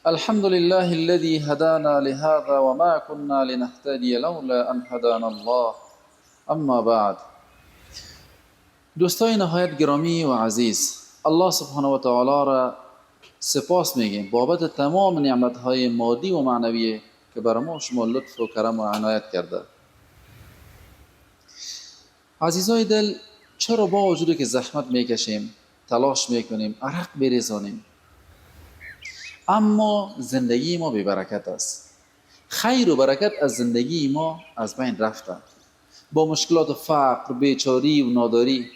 الحمد لله الذي هدانا لهذا وما كنا لنهتدي لولا أن هدانا الله. اما بعد. دوستای نهایت گرامی و عزیز، الله سبحانه و تعالی را سپاس میگیم بابت تمام نعمتهای مادی و معنوی که بر ما شما لطف و کرم و عنایت کرده. عزیزای دل، چرا با وجودی که زحمت میکشیم، تلاش میکنیم، عرق بریزانیم، اما زندگی ما بی برکت است؟ خیر و برکت از زندگی ما از بین رفته. با مشکلات فقر، بیچاری و ناداری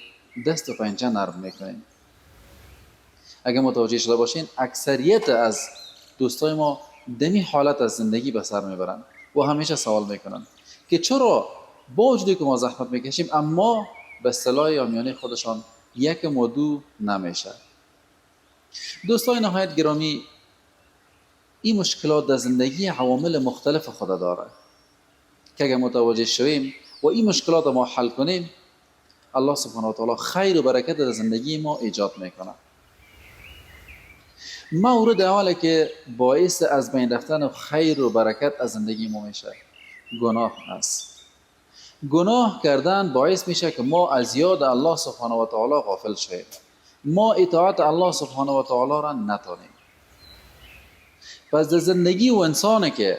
دست و پنجه نرم میکنیم. اگر متوجه شده باشین، اکثریت از دوستای ما دمی حالت از زندگی به سر میبرن و همیشه سوال میکنن که چرا با وجودی که ما زحمت میکشیم اما به اصطلاح عامیانه خودشان یک مدو نمیشه. دوستای نهایت گرامی، این مشکلات در زندگی عوامل مختلف خود داره که اگر متوجه شویم و این مشکلات ما حل کنیم، الله سبحانه و تعالی خیر و برکت در زندگی ما ایجاد میکنه. مورد اولی که باعث از بین رفتن خیر و برکت از زندگی ما میشه، گناه است. گناه کردن باعث میشه که ما از یاد الله سبحانه و تعالی غافل شویم، ما اطاعت الله سبحانه و تعالی را نتانیم. پس در زندگی و انسانی که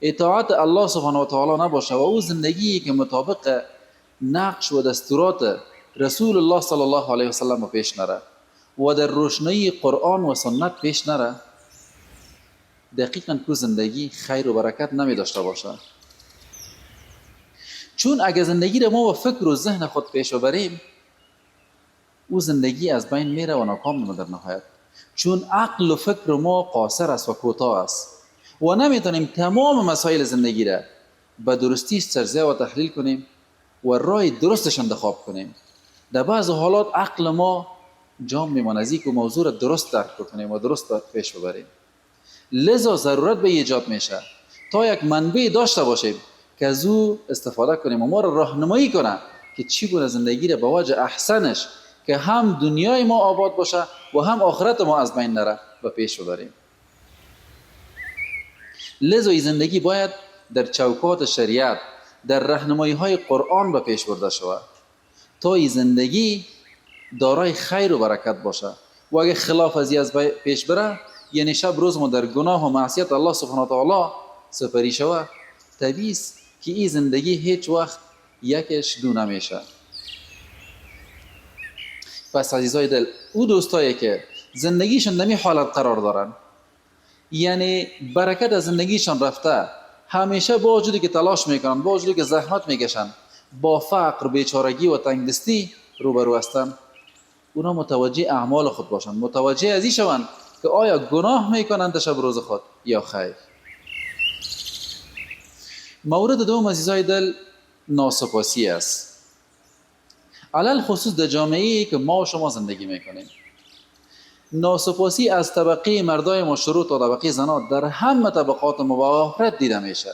اطاعت الله سبحانه و تعالی نباشه و او زندگی که مطابق نقش و دستورات رسول الله صلی الله علیه و سلم پیش نره و در روشنی قرآن و سنت پیش نره، دقیقاً که زندگی خیر و برکت نمی داشته باشه. چون اگر زندگی را ما با فکر و ذهن خود پیش ببریم، او زندگی از بین میره و ناکام میشه در نهایت. چون عقل و فکر ما قاصر است و کوتاه است و نمیتونیم تمام مسائل زندگی را به درستی تجزیه و تحلیل کنیم و راه درستش انتخاب کنیم. در بعض حالات عقل ما جام میمونه از اینکه موضوع را درست درک کنیم و درست پیش ببریم. لذا ضرورت به ایجاد میشه تا یک منبع داشته باشیم که از او استفاده کنیم و ما را راهنمایی کنه که چگونه زندگی را به وجه احسنش که هم دنیای ما آباد باشه و هم آخرت ما از بین نره و پیش ببریم. لذا این زندگی باید در چوکات شریعت، در راهنمایی های قرآن به پیش برده شود تا این زندگی دارای خیر و برکت باشه. و اگه خلاف از پیش بره، یعنی شب روز ما در گناه و معصیت الله سبحانه و تعالی سپری شود، طبیعی است که این زندگی هیچ وقت یکش دو نمیشه. پس عزیزای دل، او دوستایی که زندگیشان در این حالت قرار دارن، یعنی برکت از زندگیشان رفته، همیشه با وجودی که تلاش میکنن، با وجودی که زحمت میکشن، با فقر، بیچارگی و تنگدستی روبرو هستن، اونا متوجه اعمال خود باشن، متوجه از این شوند که آیا گناه میکنن در شب روز خود یا خیر. مورد دوم عزیزای دل، ناسپاسی است. علل خصوص در جامعه‌ای که ما و شما زندگی میکنیم، ناسپاسی از طبقه مردای ما شروع تا طبقه زنان در همه طبقات مباهرت دیده میشه.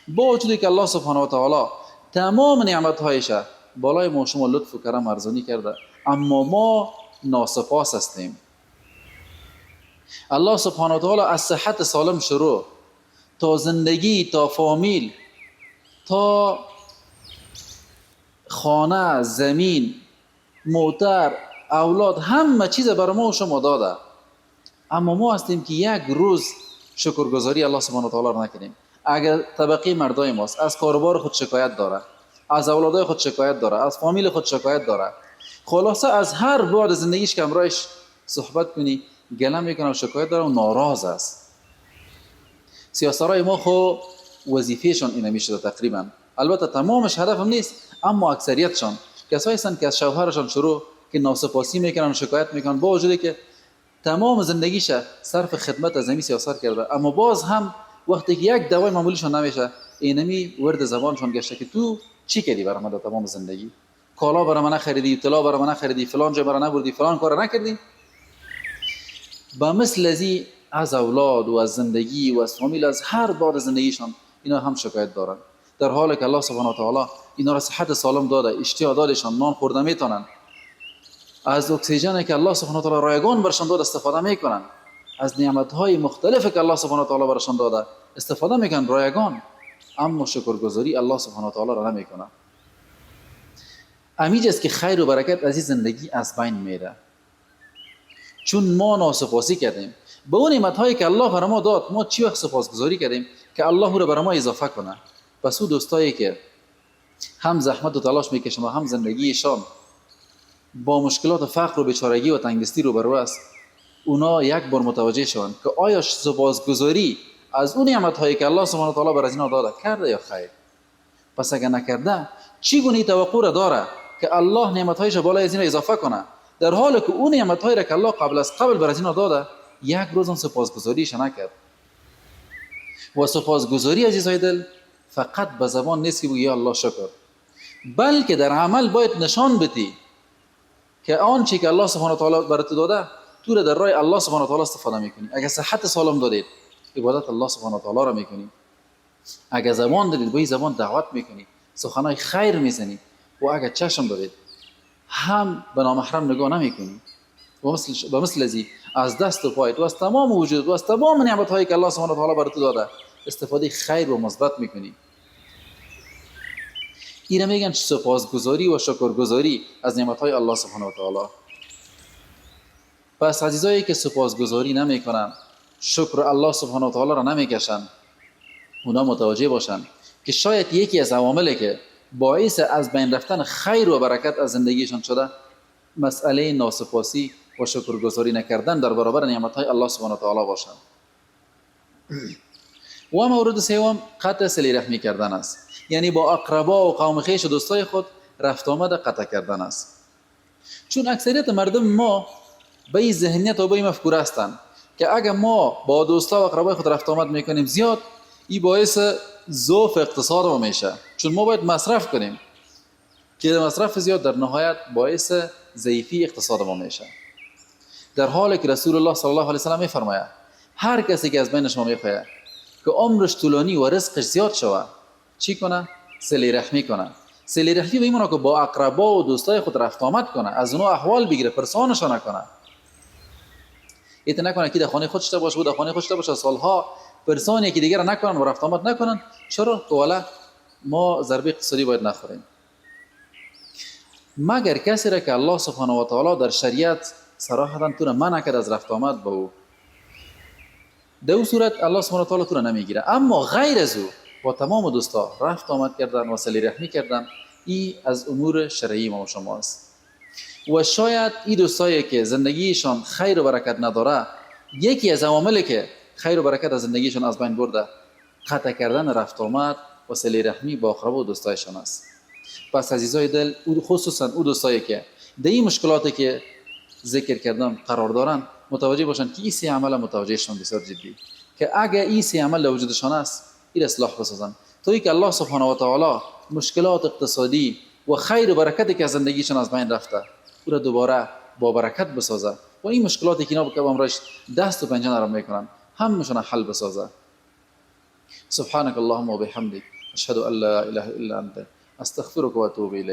با وجودی که الله سبحانه و تعالی تمام نعمتهایش بالای ما شما لطف و کرم ارزانی کرده، اما ما ناسپاس هستیم. الله سبحانه و تعالی از صحت سالم شروع تا زندگی، تا فامیل، تا خانه، زمین، موتر، اولاد، همه چیز برای ما و شما داده، اما ما هستیم که یک روز شکرگزاری الله سبحانه و تعالی را نکنیم. اگر طبقه مردای ماست از کاروبار خود شکایت داره، از اولادای خود شکایت داره، از فامیل خود شکایت داره، خلاصه از هر بعد زندگیش که امرایش صحبت کنی گله میکنه و شکایت داره و ناراض است. سیاسرای ما خو وظیفهشون اینه میشه تقریبا، البته تمامش هدفم نیست، اما اکثریتشان کسایی هستند که از شوهرشان شروع که ناسپاسی میکنن و شکایت میکنن، با وجودی که تمام زندگیش صرف خدمت از زمین سیاست کرده، اما باز هم وقتی که یک دوای معمولیشون نمیشه، اینمی ورد زبانشون گشته که تو چی کردی برای من در تمام زندگی؟ کالا برای من نخریدی، طلا برای من نخریدی، فلان جا برای نبردی، فلان کار نکردی. با مثل ازی از اولاد و از زندگی و از فامیل، از هر بعد زندگیشان اینا هم شکایت دارن، در حالی که الله سبحانه و تعالی اینا را صحت سالم داده، اشتها دادشان، نان خورده میتونن، از اکسیژنی که الله سبحانه و تعالی رایگان برشان داد استفاده میکنن. از نعمتهای مختلفی که الله سبحانه و تعالی برشان داده استفاده میکنن رایگان، اما شکرگزاری الله سبحانه و تعالی را نمیکنه. امیج است که خیر و برکت از این زندگی از بین میره، چون ما ناسپاسی کردیم به اون نعمتهایی که الله بر ما داد. ما چی وقت سپاسگزاری کردیم که الله او را بر ما اضافه کنه؟ پس او دوستایی که هم زحمت و تلاش میکشن و هم زندگیشان با مشکلات فقر و بیچارگی و تنگدستی روبرو است، اونا یک بار متوجه شوند که آیا سپاسگزاری از اون نعمت‌هایی که الله سبحانه و تعالی بر از اینا داده کرده یا خیر. پس اگر نکرده چی گونه توقع را داره که الله نعمت‌هایش بالای از اینا اضافه کنه، در حالی که اون نعمت‌هایی را که الله قبل بر از اینا داده یک روز هم سپاسگزاریش نکرد. و سپاسگزاری عزیزای دل فقط به زبان نیست که بگی یا الله شکر، بلکه در عمل باید نشان بدی که آنچه که الله سبحانه و تعالی برات داده تو را در راه الله سبحانه و تعالی استفاده میکنی. اگر صحت سالم دادید عبادت الله سبحانه و تعالی را میکنی، اگر زبان دارید با این زبان دعوت میکنی، سخنهای خیر میزنی، و اگر چشم دارید هم به نامحرم نگاه نمیکنی و مثل ازی از دست و پایت و از تمام وجود و از تمام نعمت هایی که الله سبحانه و تعالی برات داده استفاده خیر و مثبت میکنی. اینا میگن سپاسگزاری و شکرگزاری از نعمت های الله سبحانه و تعالی. پس عزیزایی که سپاسگزاری نمیکنن، شکر الله سبحانه و تعالی را نمیکشن، اونا متوجه باشن که شاید یکی از عواملی که باعث از بین رفتن خیر و برکت از زندگیشان شده مسئله ناسپاسی و شکرگزاری نکردن در برابر نعمتهای الله سبحانه و تعالی باشند. و مورد سوم قطع صله رحمی کردن است، یعنی با اقربا و قوم خویش و دوستای خود رفت آمد قطع کردن است. چون اکثریت مردم ما به این ذهنیت و به این مفکوره هستند که اگر ما با دوستا و اقربای خود رفت آمد میکنیم زیاد، این باعث ضعف اقتصاد ما میشه، چون ما باید مصرف کنیم که مصرف زیاد در نهایت باعث ضعیفی اقتصاد ما میشه. در حالی که رسول الله صلی الله علیه و سلم میفرماید هر کسی که از بین شما میخواهد که عمرش طولانی و رزقش زیاد شود چی کنه؟ صله رحمی کنه. صله رحمی به این معنی که با اقربا و دوستای خود رفت آمد کنه، از اونها احوال بگیره، پرسانشان نکنه. ایت نکنه که در خانه خودش باشه و در خانه خودش باشه سالها پرسانی که دیگر نکنن و رفت آمد نکنن. چرا؟ که والا ما ضربه اقتصادی باید نخوریم. مگر کسی را که الله سبحانه و تعالی در شریعت صراحتا تو را منع کرد از رفت آمد با او، در اون صورت الله سبحانه و تعالی تو را نمیگیره. اما غیر از او با تمام دوستا رفت آمد کردن و صله رحمی کردن، این از امور شرعی ما و شما است. و شاید این دوستایی که زندگیشان خیر و برکت نداره، یکی از عواملی که خیر و برکت از زندگیشان از بین برده قطع کردن رفت آمد و صله رحمی با اقربا و دوستایشان است. پس عزیزای دل، خصوصا او دوستایی که در این مشکلاتی که ذکر کردم قرار دارن متوجه باشن که این سه عمل متوجهشان بسیار جدی، که اگر این سه عمل در وجودشان است این اصلاح بسازن تا که الله سبحانه و تعالی مشکلات اقتصادی و خیر و برکتی که از زندگیشان از بین رفته او را دوباره با برکت بسازه و این مشکلاتی که اینا به امرش دست و پنجه نرم میکنن همشون حل بسازه. سبحانك اللهم وبحمدك اشهد ان لا اله الا انت استغفرك واتوب اليك.